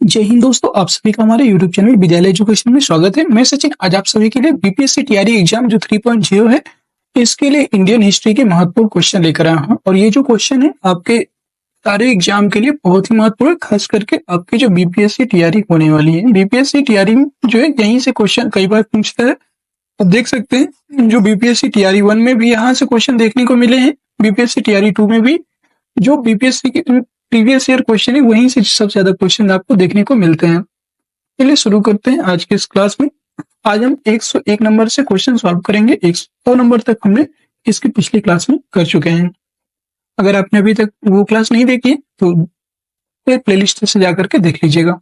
जय हिंद दोस्तों, आप सभी का हमारे YouTube चैनल विद्यालय एजुकेशन में स्वागत है। मैं सचिन आज आप सभी के लिए बीपीएससी टीआरई एग्जाम जो 3.0 है, इसके लिए इंडियन हिस्ट्री के महत्वपूर्ण क्वेश्चन लेकर आया हूं। और ये जो क्वेश्चन है आपके सारे एग्जाम के लिए बहुत ही महत्वपूर्ण है, खास करके आपके जो बीपीएससी टीआरई होने वाली है। बीपीएससी टीआरई जो है यहीं से क्वेश्चन कई बार पूछता है। आप देख सकते हैं जो बीपीएससी टीआरई 1 में भी यहाँ से क्वेश्चन देखने को मिले हैं, बीपीएससी टीआरई 2 में भी जो बीपीएससी के प्रीवियस ईयर क्वेश्चन है वहीं से सबसे ज्यादा क्वेश्चन आपको देखने को मिलते हैं। चलिए शुरू करते हैं आज के इस क्लास में। आज हम 101 नंबर से क्वेश्चन सॉल्व करेंगे। 100 नंबर तक हमने इसकी पिछली क्लास में कर चुके हैं। अगर आपने अभी तक वो क्लास नहीं देखी तो प्लेलिस्ट से जाकर के देख लीजिएगा।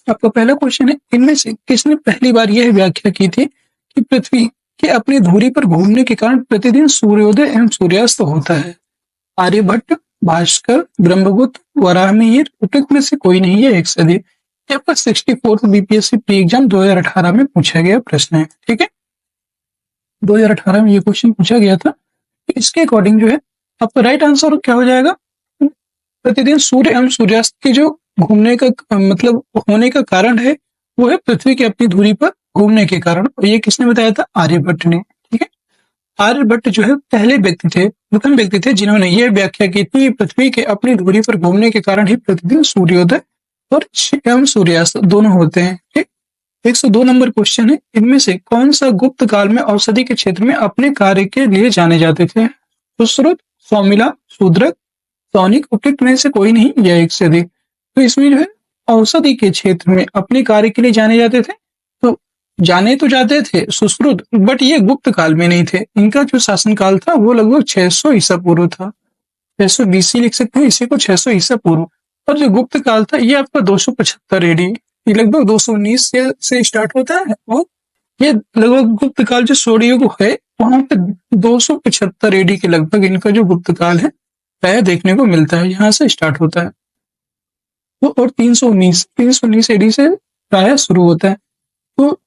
आपका पहला क्वेश्चन है, इनमें से किसने पहली बार यह व्याख्या की थी कि पृथ्वी के अपनी धुरी पर घूमने के कारण प्रतिदिन सूर्योदय एवं सूर्यास्त होता है? आर्यभट्ट, भास्कर, ब्रह्मगुप्त, वराहमिहिर, उपयुक्त में से कोई नहीं है। एक से अधिक। आपका 64th बीपीएससी प्री एग्जाम 2018 में पूछा गया प्रश्न है। ठीक है, 2018 में ये क्वेश्चन पूछा गया था। इसके अकॉर्डिंग जो है आपका राइट आंसर क्या हो जाएगा? प्रतिदिन सूर्य एवं सूर्यास्त के जो घूमने का मतलब होने का कारण है वो है पृथ्वी की अपनी धुरी पर घूमने के कारण। और ये किसने बताया था? आर्यभट्ट ने। ठीक है, आर्यभट्ट जो है पहले व्यक्ति थे, प्रथम व्यक्ति थे जिन्होंने यह व्याख्या की थी पृथ्वी के अपनी धुरी पर घूमने के कारण ही प्रतिदिन सूर्योदय और एवं सूर्यास्त दोनों होते हैं। ठीक, 102 नंबर क्वेश्चन है, इनमें से कौन सा गुप्त काल में औषधि के क्षेत्र में अपने कार्य के लिए जाने जाते थे? सुश्रुत, सौमिला, शूद्रक, सौनिक, उपयुक्त में से कोई नहीं या एक से अधिक। तो इसमें जो है औषधि के क्षेत्र में अपने कार्य के लिए जाने जाते थे। तो जाने तो जाते थे सुश्रुत, बट ये गुप्त काल में नहीं थे। इनका जो शासन काल था वो लगभग 600 ईसा पूर्व था। 600 बीसी लिख सकते हैं इसी को, 600 ईसा पूर्व। और जो गुप्त काल था ये आपका 275 एडी, ये लगभग 219 से स्टार्ट होता है। और ये लगभग गुप्त काल जो स्वरयुग है वहां पे 275 एडी के लगभग इनका जो गुप्त काल है वह देखने को मिलता है, यहाँ से स्टार्ट होता है। तो और 319 एडी से प्राय शुरू होता है। तो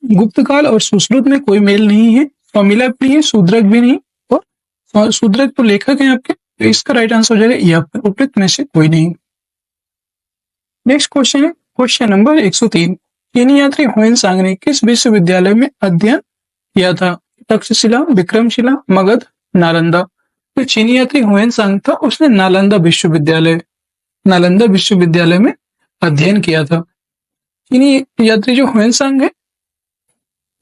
गुप्त काल और सुश्रुत में कोई मेल नहीं है, फॉर्मूला भी नहीं है, शूद्रक भी नहीं। और शूद्रक तो लेखक हैं आपके, तो इसका राइट आंसर हो जाएगा यहाँ पर उपयुक्त में से कोई नहीं। नेक्स्ट क्वेश्चन है क्वेश्चन नंबर 103, चीनी यात्री ह्वेनसांग ने किस विश्वविद्यालय में अध्ययन किया था? तक्षशिला, विक्रमशिला, मगध, नालंदा। तो चीनी यात्री ह्वेनसांग था, उसने नालंदा विश्वविद्यालय में अध्ययन किया था। चीनी यात्री जो ह्वेनसांग है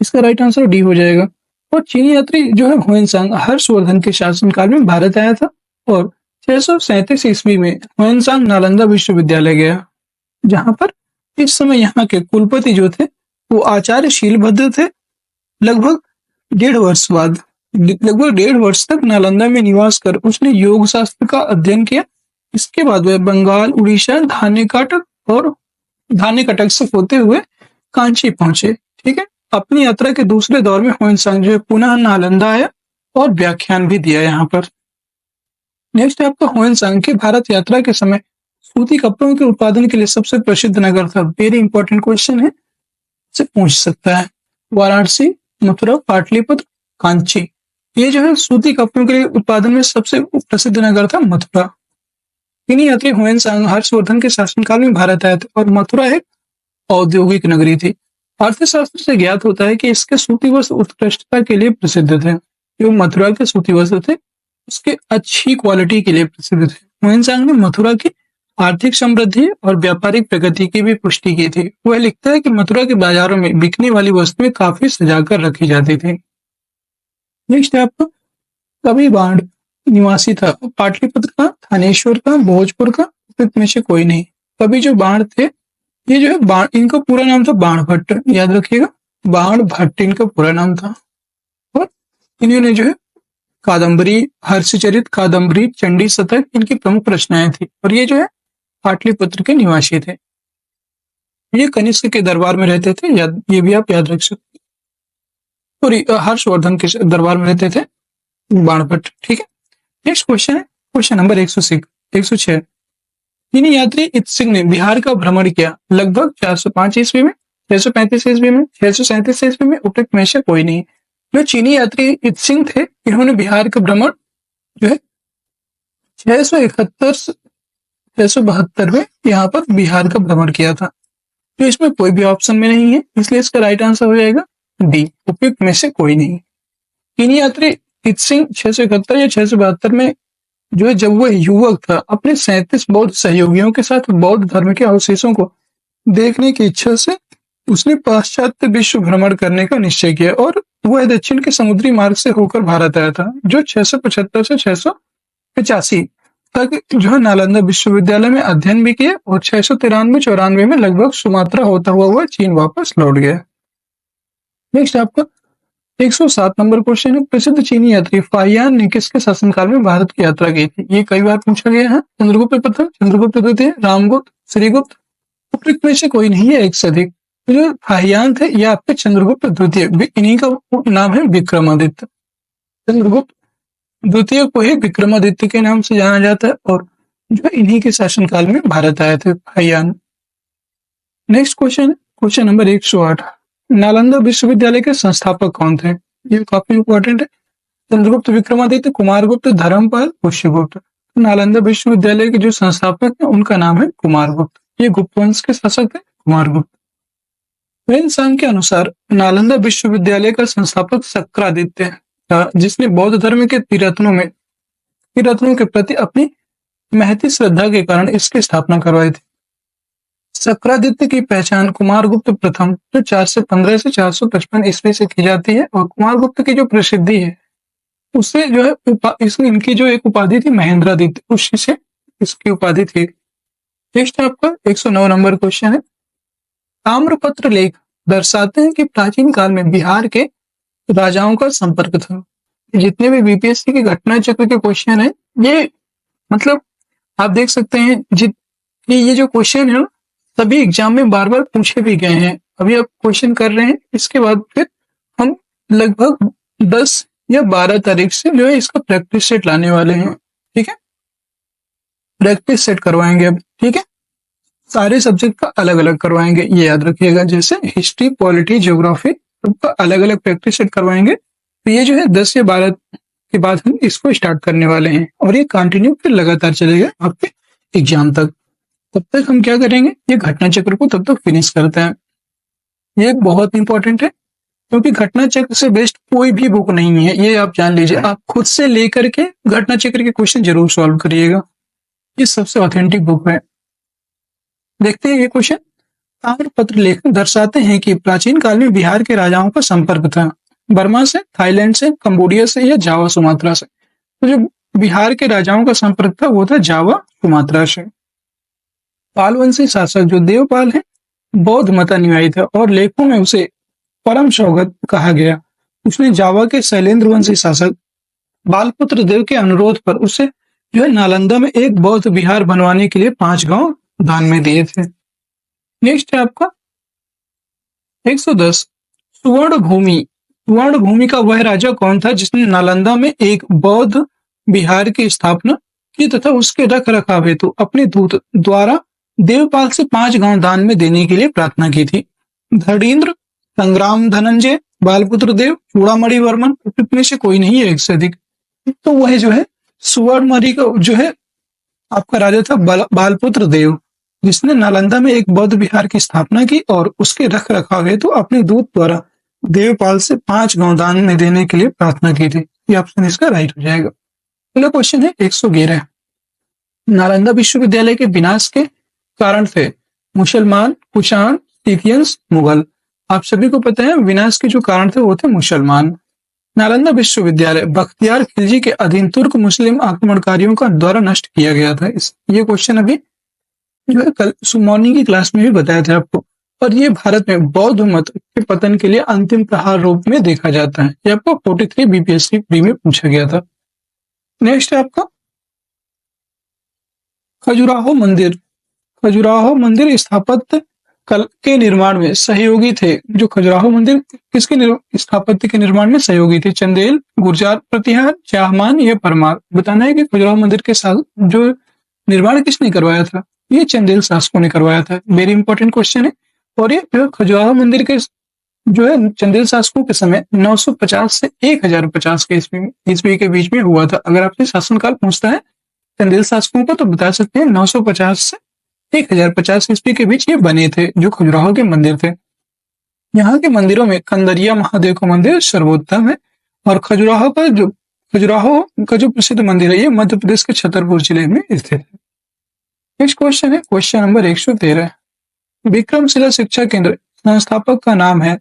इसका राइट आंसर डी हो जाएगा। और चीनी यात्री जो है ह्वेनसांग हर्षवर्धन के शासनकाल में भारत आया था और 637 ईस्वी में ह्वेनसांग नालंदा विश्वविद्यालय गया, जहां पर इस समय यहाँ के कुलपति जो थे वो आचार्य शीलभद्र थे। लगभग 1.5 वर्ष तक नालंदा में निवास कर उसने योग शास्त्र का अध्ययन किया। इसके बाद वह बंगाल, उड़ीसा, धानेकटक से होते हुए कांची पहुंचे। ठीक है, अपनी यात्रा के दूसरे दौर में ह्वेनसांग जो है पुनः नालंदा आया और व्याख्यान भी दिया यहाँ पर। नेक्स्ट है आपका ह्वेनसांग की भारत यात्रा के समय सूती कपड़ों के उत्पादन के लिए सबसे प्रसिद्ध नगर था। वेरी इंपॉर्टेंट क्वेश्चन है, से पूछ सकता है। वाराणसी, मथुरा, पाटलिपुत्र, कांची। ये जो है सूती कपड़ों के लिए उत्पादन में सबसे प्रसिद्ध नगर था मथुरा। चीनी यात्री ह्वेनसांग हर्षवर्धन के शासनकाल में भारत आए थे और मथुरा एक औद्योगिक नगरी थी। अर्थशास्त्र से ज्ञात होता है कि इसके सूती वस्त्र उत्कृष्टता के लिए प्रसिद्ध थे। जो मथुरा के सूती वस्त्र थे उसके अच्छी क्वालिटी के लिए प्रसिद्ध थे। ह्वेनसांग ने मथुरा की आर्थिक समृद्धि और व्यापारिक प्रगति की भी पुष्टि की थी। वह लिखता है कि मथुरा के बाजारों में बिकने वाली वस्तुएं काफी सजाकर रखी जाती थी। नेक्स्ट है आपका कवि बाण निवासी था? पाटलिपुत्र का, थानेश्वर का, भोजपुर का, उपयुक्त में से कोई नहीं। कवि जो बाण थे ये जो है बाण, इनका पूरा नाम था बाण भट्ट, याद रखिएगा, बाण भट्ट इनका पूरा नाम था। और इन्होंने जो है कादम्बरी, हर्षचरित, कादम्बरी, चंडी शतक इनकी प्रमुख रचनाएं थी। और ये जो है पाटलिपुत्र के निवासी थे। ये कनिष्क के दरबार में रहते थे, ये भी आप याद रख सकते। और हर्षवर्धन के दरबार में रहते थे बाण भट्ट। ठीक है, नेक्स्ट क्वेश्चन है क्वेश्चन नंबर 106। चीनी यात्री इत्सिंग ने बिहार का भ्रमण किया लगभग 405 ईस्वी में, 635 ईस्वी में, 637 ईस्वी में, उपयुक्त में से कोई नहीं। जो चीनी यात्री इत्सिंग थे इन्होंने बिहार का भ्रमण जो है 671 672 में यहाँ पर बिहार का भ्रमण किया था। तो इसमें कोई भी ऑप्शन में नहीं है, इसलिए इसका राइट आंसर हो जाएगा डी, उपयुक्त में से कोई नहीं। चीनी यात्री इत्सिंग 671 या 672 में जो है जब वह युवक था, अपने 37 बौद्ध सहयोगियों के साथ बौद्ध धर्म के अवशेषों को देखने की इच्छा से उसने पाश्चात्य विश्व भ्रमण करने का निश्चय किया और वह दक्षिण के समुद्री मार्ग से होकर भारत आया था, जो 675 से 685 तक जो है नालंदा विश्वविद्यालय में अध्ययन भी किया और 693-94 में लगभग सुमात्रा होता हुआ वह चीन वापस लौट गया। नेक्स्ट आपका 107 नंबर क्वेश्चन है, प्रसिद्ध चीनी यात्री फाहियान ने किसके शासनकाल में भारत की यात्रा की थी? ये कई बार पूछा गया है। चंद्रगुप्त प्रथम, चंद्रगुप्त द्वितीय, रामगुप्त, श्रीगुप्त, उपयुक्त में से कोई नहीं है, एक से अधिक। तो जो फाहियान थे ये आपके चंद्रगुप्त द्वितीय, इन्हीं का नाम है विक्रमादित्य। चंद्रगुप्त द्वितीय को ही विक्रमादित्य के नाम से जाना जाता है और जो इन्हीं के शासनकाल में भारत आए थे Fahien. Next question, question number 108, Nalanda विश्वविद्यालय के संस्थापक कौन थे? ये काफी इंपॉर्टेंट है। चंद्रगुप्त, विक्रमादित्य, कुमारगुप्त, धर्मपाल, पुष्यगुप्त। नालंदा विश्वविद्यालय के जो संस्थापक है उनका नाम है कुमारगुप्त। ये गुप्त वंश के शासक है कुमारगुप्त। वेदसांग के अनुसार नालंदा विश्वविद्यालय का संस्थापक शक्रादित्य था, जिसने बौद्ध धर्म के त्रिरत्नों के प्रति अपनी महती श्रद्धा के कारण इसकी स्थापना करवाई थी। शक्रादित्य की पहचान कुमारगुप्त प्रथम जो 415 से 455 ईस्वी से की जाती है और कुमारगुप्त की जो प्रसिद्धि है उससे जो है इनकी जो एक उपाधि थी महेंद्रादित्य, उसी से इसकी उपाधि थी। नेक्स्ट आपका 109 नंबर क्वेश्चन है, ताम्रपत्र लेख दर्शाते हैं कि प्राचीन काल में बिहार के राजाओं का संपर्क था। जितने भी बीपीएससी के घटना चक्र के क्वेश्चन है ये मतलब आप देख सकते हैं ये जो क्वेश्चन है सभी एग्जाम में बार बार पूछे भी गए हैं। अभी आप क्वेश्चन कर रहे हैं, इसके बाद फिर हम लगभग 10 या 12 तारीख से जो है इसका प्रैक्टिस सेट लाने वाले हैं। ठीक है, प्रैक्टिस सेट करवाएंगे अब। ठीक है, सारे सब्जेक्ट का अलग अलग करवाएंगे, ये याद रखिएगा। जैसे हिस्ट्री, पॉलिटी, ज्योग्राफी सबका अलग अलग प्रैक्टिस सेट करवाएंगे। तो ये जो है 10 या 12 के बाद हम इसको स्टार्ट करने वाले हैं और ये कंटिन्यू फिर लगातार चलेगा आपके एग्जाम तक। तब तक हम क्या करेंगे, ये घटना चक्र को तब तक फिनिश करते हैं। ये बहुत इंपॉर्टेंट है क्योंकि घटना चक्र से बेस्ट कोई भी बुक नहीं है, ये आप जान लीजिए। आप खुद से लेकर के घटना चक्र के क्वेश्चन जरूर सॉल्व करिएगा, ये सबसे ऑथेंटिक बुक है। देखते हैं ये क्वेश्चन, ताम्रपत्र लेख दर्शाते हैं कि प्राचीन काल में बिहार के राजाओं का संपर्क था बर्मा से, थाईलैंड से, कंबोडिया से या जावा सुमात्रा से। तो जो बिहार के राजाओं का संपर्क था वो था जावा सुमात्रा से। पालवंशी शासक जो देवपाल है बौद्ध मत अनुयायी था और लेखों में उसे परम सौगत कहा गया। उसने जावा के शैलेंद्र वंशी शासक बालपुत्र देव के अनुरोध पर उसे जो है नालंदा में एक बौद्ध विहार बनवाने के लिए 5 गांव दान में दिए थे। नेक्स्ट है आपका 110, सुवर्ण भूमि का वह राजा कौन था जिसने नालंदा में एक बौद्ध विहार की स्थापना की तथा उसके रख रखाव हेतु अपने दूत द्वारा देवपाल से 5 गांव दान में देने के लिए प्रार्थना की थी? धड़ीन्द्र, संग्राम धनंजय, बालपुत्र देव, चूड़ामणि वर्मन, में से कोई नहीं है, एक से अधिक। तो वह जो है सुवर्णमणि का जो है आपका राजा था बालपुत्र देव, जिसने नालंदा में एक बौद्ध विहार की स्थापना की और उसके रख रखाव हेतु अपने दूत द्वारा देवपाल से 5 गांव दान में देने के लिए प्रार्थना की थी। ये ऑप्शन इसका राइट हो जाएगा। अगला क्वेश्चन है 111, नालंदा विश्वविद्यालय के विनाश के कारण थे मुसलमान, कुषाण, सीथियंस, मुगल। आप सभी को पता है विनाश के जो कारण थे वो थे मुसलमान। नालंदा विश्वविद्यालय बख्तियार खिलजी के अधीन तुर्क मुस्लिम आक्रमणकारियों का द्वारा नष्ट किया गया था। ये क्वेश्चन अभी जो है कल मॉर्निंग की क्लास में भी बताया था आपको। और ये भारत में बौद्ध मत के पतन के लिए अंतिम प्रहार रूप में देखा जाता है। ये आपको 43 बीपीएससी प्री में पूछा गया था। नेक्स्ट है आपका खजुराहो मंदिर। खजुराहो मंदिर स्थापत्य के निर्माण में सहयोगी थे। जो खजुराहो मंदिर किसके स्थापत्य के निर्माण में सहयोगी थे? चंदेल, गुर्जार प्रतिहार, चाहमान या परमार। बताना है कि खजुराहो मंदिर के साथ जो निर्माण किसने करवाया था? ये चंदेल शासकों ने करवाया था। वेरी इंपॉर्टेंट क्वेश्चन है। और ये जो खजुराहो मंदिर के जो है चंदेल शासकों के समय 950 से 1050 के ईस्वी के बीच में हुआ था। अगर आपसे शासनकाल पूछता है चंदेल शासकों का, तो बता सकते हैं 950 से 1050 ईस्वी के बीच ये बने थे, जो खजुराहो के मंदिर थे। यहाँ के मंदिरों में कंदरिया महादेव का मंदिर सर्वोत्तम है, और खजुराहो का जो प्रसिद्ध मंदिर है ये मध्य प्रदेश के छतरपुर जिले में स्थित है। नेक्स्ट क्वेश्चन है क्वेश्चन नंबर 113। विक्रमशिला शिक्षा केंद्र संस्थापक का नाम है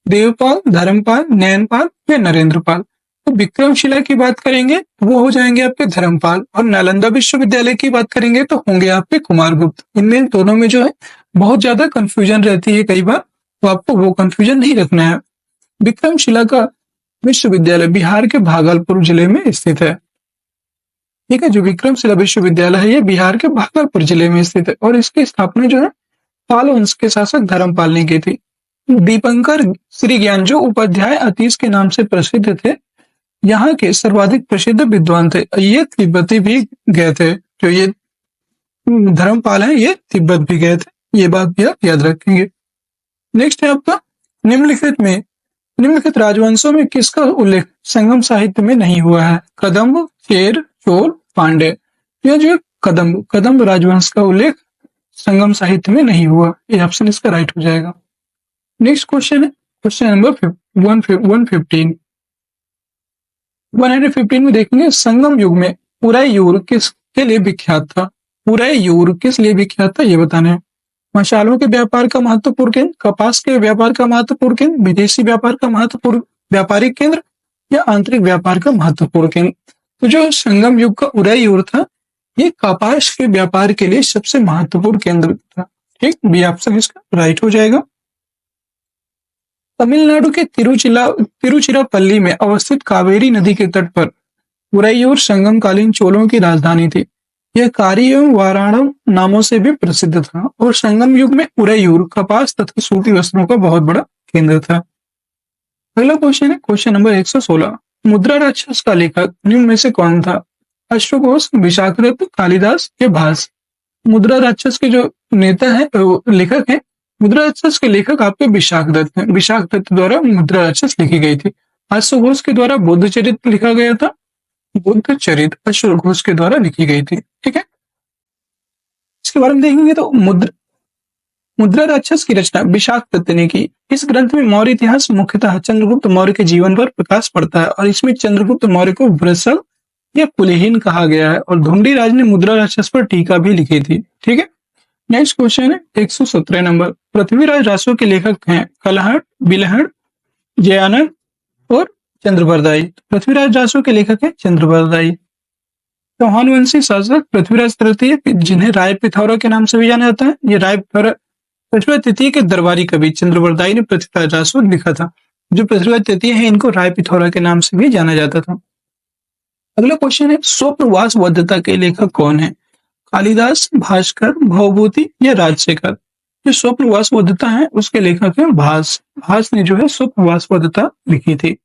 देवपाल, धर्मपाल, नयनपाल या नरेंद्रपाल। तो विक्रमशिला की बात करेंगे तो वो हो जाएंगे आपके धर्मपाल, और नालंदा विश्वविद्यालय की बात करेंगे तो होंगे आपके कुमारगुप्त। इनमें दोनों में जो है बहुत ज्यादा कंफ्यूजन रहती है कई बार, तो आपको वो कंफ्यूजन नहीं रखना है। विक्रमशिला का विश्वविद्यालय बिहार के भागलपुर जिले में स्थित है। ठीक है, जो विक्रमशिला विश्वविद्यालय है ये बिहार के भागलपुर जिले में स्थित है, और इसकी स्थापना जो है पाल वंश के शासक धर्मपाल ने की थी। दीपंकर श्री ज्ञानजो उपाध्याय अतीश के नाम से प्रसिद्ध थे। यहाँ के सर्वाधिक प्रसिद्ध विद्वान थे। ये तिब्बती भी गए थे, जो ये धर्मपाल है ये तिब्बत भी गए थे, ये बात भी आप याद रखेंगे। नेक्स्ट है आपका निम्नलिखित राजवंशों में किसका उल्लेख संगम साहित्य में नहीं हुआ है? कदम्ब, चेर, चोल, पांडे। यह जो कदम्ब राजवंश का उल्लेख संगम साहित्य में नहीं हुआ, ये ऑप्शन इसका राइट हो जाएगा। नेक्स्ट क्वेश्चन है क्वेश्चन नंबर 115 में देखेंगे संगम युग में उरैयूर किसके लिए विख्यात था? उरैयूर किस लिए विख्यात था ये बताना है। मशालों के व्यापार का महत्वपूर्ण केंद्र, कपास के व्यापार का महत्वपूर्ण केंद्र, विदेशी व्यापार का महत्वपूर्ण व्यापारिक केंद्र या आंतरिक व्यापार का महत्वपूर्ण केंद्र। तो जो संगम युग का उरैयूर था ये कपास के व्यापार के लिए सबसे महत्वपूर्ण केंद्र था। ठीक, बी ऑप्शन इसका राइट हो जाएगा। तमिलनाडु के तिरुचिरापल्ली में अवस्थित कावेरी नदी के तट पर उरैयूर संगमकालीन चोलों की राजधानी थी। यह कारी एवं वाराणम नामों से भी प्रसिद्ध था, और संगम युग में उरैयूर कपास तथा सूती वस्त्रों का बहुत बड़ा केंद्र था। अगला क्वेश्चन है क्वेश्चन नंबर 116। मुद्रा राक्षस का लेखक निम्न में से कौन था? अश्वघोष, विशाखदत्त, कालिदास या भास। मुद्रा राक्षस के जो नेता है लेखक है, मुद्रा राक्षस के लेखक आपके विशाखदत्त हैं। विशाखदत्त द्वारा मुद्रा राक्षस लिखी गई थी। अश्वघोष के द्वारा बुद्ध चरित्र लिखा गया था। बुद्ध चरित अश्वघोष के द्वारा लिखी गई थी। ठीक है, इसके बारे में देखेंगे तो मुद्रा राक्षस की रचना विशाखदत्त ने की। इस ग्रंथ में मौर्य इतिहास मुख्यतः चंद्रगुप्त मौर्य के जीवन पर प्रकाश पड़ता है, और इसमें चंद्रगुप्त मौर्य को वृषल या कुलीहीन कहा गया है, और धुंडी राज ने मुद्रा राक्षस पर टीका भी लिखी थी। ठीक है, नेक्स्ट क्वेश्चन है 117 नंबर। पृथ्वीराज रासो के लेखक हैं कलहड़, बिलहड़, जयानंद और चंद्रबरदाई। पृथ्वीराज रासो के लेखक हैं चंद्रबरदाई। चौहान वंशी शासक पृथ्वीराज तृतीय, जिन्हें राय पिथौरा के नाम से भी जाना जाता है, ये पृथ्वीराज तृतीय के दरबारी कवि चंद्रबरदाई ने पृथ्वीराज रासो लिखा था। जो पृथ्वीराज तृतीय है इनको राय पिथौरा के नाम से भी जाना जाता था। अगला क्वेश्चन है स्वप्नवास वद्धता के लेखक कौन है? कालिदास, भास्कर, भवभूति या राजशेखर। जो स्वप्नवास वद्धता है उसके लेखक है भास। भास ने जो है स्वप्नवास वद्धता लिखी थी।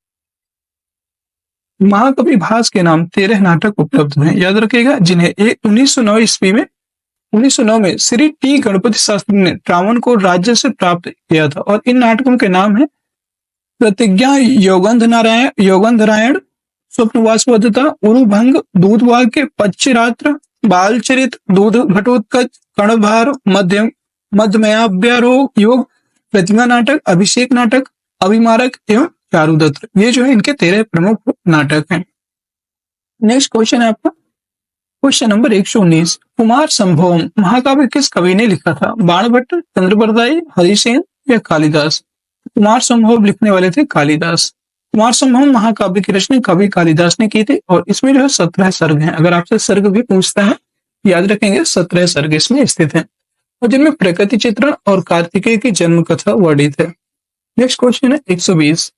महाकवि भास के नाम 13 नाटक उपलब्ध हैं, याद रखिएगा, जिन्हें 1909 में श्री टी गणपति शास्त्री ने त्रावणकोर राज्य से प्राप्त किया था, और इन नाटकों के नाम है प्रतिज्ञा, योगंधरायण, स्वप्नवास वद्धता, उरुभंग, दूधवाक्य, पच्चरात्र, बालचरित, दूध घटोत्कच, कर्णभार, मध्यमयाभ्यारोह योग, प्रतिमा नाटक, अभिषेक नाटक, अभिमारक एवं चारुदत्त। ये जो है इनके 13 प्रमुख नाटक हैं। नेक्स्ट क्वेश्चन है आपका क्वेश्चन नंबर 119। कुमार संभवम महाकाव्य किस कवि ने लिखा था? बाणभट्ट, चंद्रबरदाई, हरिसेन या कालिदास। कुमार संभव लिखने वाले थे कालिदास। कुमार संभव महाकाव्य की रचना कवि कालिदास ने की थी, और इसमें जो है 17 सर्ग हैं। अगर आपसे सर्ग भी पूछता है याद रखेंगे 17 सर्ग इसमें स्थित हैं, और जिनमें प्रकृति चित्रण और कार्तिकेय की जन्म कथा वर्णित है। नेक्स्ट क्वेश्चन है 120।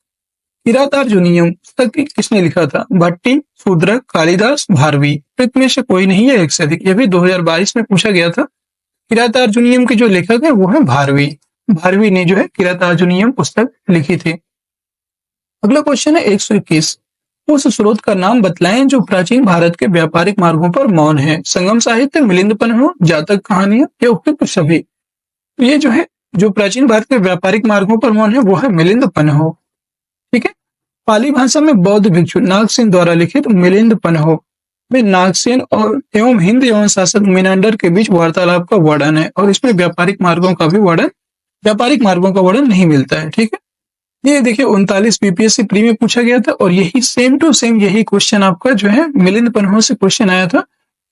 किरातार्जुनीयम पुस्तक किसने लिखा था? भट्टी, शूद्रक, कालिदास, भारवी। तो में से कोई नहीं है, एक से अधिक। यह भी 2022 में पूछा गया था। किरातार्जुनीयम के जो लेखक है वो है भारवी। भारवी ने जो है किरातार्जुनीयम पुस्तक लिखी थी। अगला क्वेश्चन है 121। उस स्रोत का नाम बतलाएं जो प्राचीन भारत के व्यापारिक मार्गों पर मौन है। संगम साहित्य, मिलिंद पन्ह, जातक कहानियां या उपयुक्त सभी। तो ये जो है जो प्राचीन भारत के व्यापारिक मार्गों पर मौन है वो है मिलिंद पन्ह। ठीक है, पाली भाषा में बौद्ध भिक्षु नागसेन द्वारा लिखित मिलिंद पन्ह में नागसेन और एवं हिंद एवं शासक मिनांडर के बीच वार्तालाप का वर्णन है, और इसमें व्यापारिक मार्गों का वर्णन नहीं मिलता है। ठीक है, ये देखिए 39 बीपीएससी प्री में पूछा गया था, और यही सेम टू सेम यही क्वेश्चन आपका जो है मिलिंद पन्हों से क्वेश्चन आया था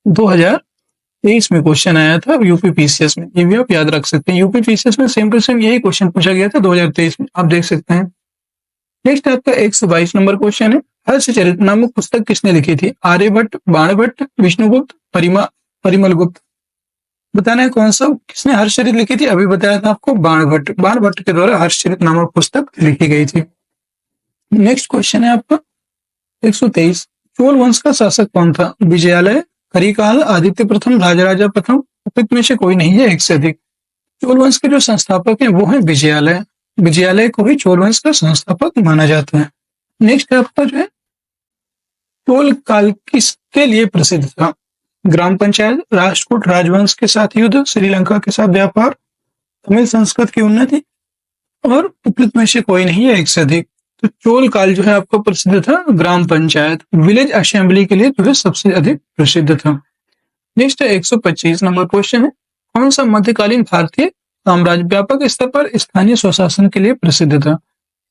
2023 में, क्वेश्चन आया था यूपी पीसीएस में। ये भी आप याद रख सकते हैं, यूपी पीसीएस में सेम टू सेम यही क्वेश्चन पूछा गया था 2023 में, आप देख सकते हैं। नेक्स्ट आपका 122 नंबर क्वेश्चन है, हर्षचरित नामक पुस्तक किसने लिखी थी? आर्यभट्ट, बाणभट्ट, विष्णुगुप्त, परिमल गुप्त। बताना है कौन सा, किसने हर्षचरित लिखी थी? अभी बताया था आपको, बाणभट्ट के द्वारा हर्षचरित नामक पुस्तक लिखी गई थी। नेक्स्ट क्वेश्चन है आपका 123, चोल वंश का शासक कौन था? विजयालय, करिकाल, आदित्य प्रथम, राजराजा प्रथम, उपयुक्त में से कोई नहीं है, एक से अधिक। चोल वंश के जो संस्थापक हैं वो है विजयालय को ही चोल वंश का संस्थापक माना जाता है। नेक्स्ट आपका जो है, चोल काल किसके लिए प्रसिद्ध था? ग्राम पंचायत, राष्ट्रकूट राजवंश के साथ युद्ध, श्रीलंका के साथ व्यापार, तमिल संस्कृत की उन्नति, और उपयुक्त में से कोई नहीं है, एक से अधिक। तो चोल काल जो है आपको प्रसिद्ध था ग्राम पंचायत, विलेज असेंबली के लिए जो है सबसे अधिक प्रसिद्ध था। नेक्स्ट 125 नंबर क्वेश्चन है, कौन सा मध्यकालीन भारतीय साम्राज्य व्यापक स्तर पर स्थानीय स्वशासन के लिए प्रसिद्ध था?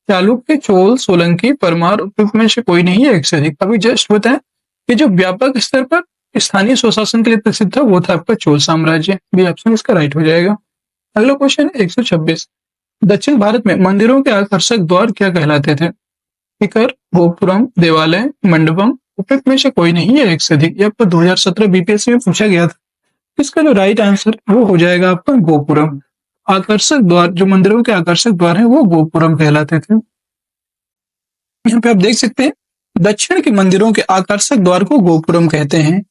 चालुक्य, चोल, सोलंकी, परमार, उपयुक्त में से कोई नहीं है, एक से अधिक। अभी जस्ट बताया कि जो व्यापक स्तर पर स्थानीय स्वशासन के लिए प्रसिद्ध था वो था आपका चोल साम्राज्य, भी ऑप्शन इसका राइट हो जाएगा। अगला क्वेश्चन 126, दक्षिण भारत में मंदिरों के आकर्षक द्वार क्या कहलाते थे? शिखर, गोपुरम, देवालय, मंडपम, उपयुक्त में से कोई नहीं है, एक से अधिक। ये आपको 2017 बीपीएससी में पूछा गया था। इसका जो राइट आंसर वो हो जाएगा आपका गोपुरम। आकर्षक द्वार, जो मंदिरों के आकर्षक द्वार हैं वो गोपुरम कहलाते थे। यहाँ पे आप देख सकते हैं, दक्षिण के मंदिरों के आकर्षक द्वार को गोपुरम कहते हैं।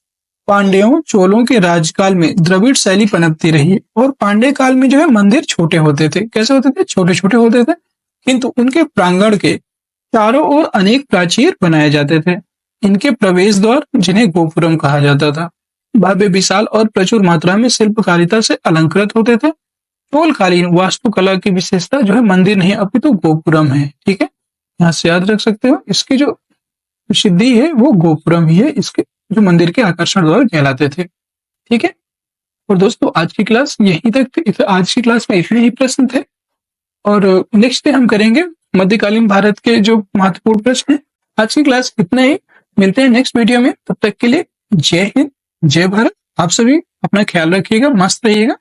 पांड्यों, चोलों के राजकाल में द्रविड़ शैली पनपती रही, और पांड्य काल में जो है मंदिर छोटे होते थे। कैसे होते थे? छोटे छोटे होते थे, किंतु उनके प्रांगण के चारों ओर अनेक प्राचीर बनाए जाते थे। इनके प्रवेश द्वार, जिन्हें गोपुरम कहा जाता था, भव्य, विशाल और प्रचुर मात्रा में शिल्पकारिता से अलंकृत होते थे। चोलकालीन वास्तुकला की विशेषता जो है मंदिर नहीं अपितु गोपुरम है। ठीक है, यहाँ से याद रख सकते हो, इसकी जो प्रसिद्धि है वो गोपुरम ही है, इसके जो मंदिर के आकर्षण द्वार कहलाते थे। ठीक है, और दोस्तों आज की क्लास यहीं तक थी। आज की क्लास में इतने ही प्रश्न थे, और नेक्स्ट डे हम करेंगे मध्यकालीन भारत के जो महत्वपूर्ण प्रश्न हैं। आज की क्लास इतना ही, मिलते हैं नेक्स्ट वीडियो में। तब तक के लिए जय हिंद, जय भारत। आप सभी अपना ख्याल रखिएगा, मस्त रहिएगा।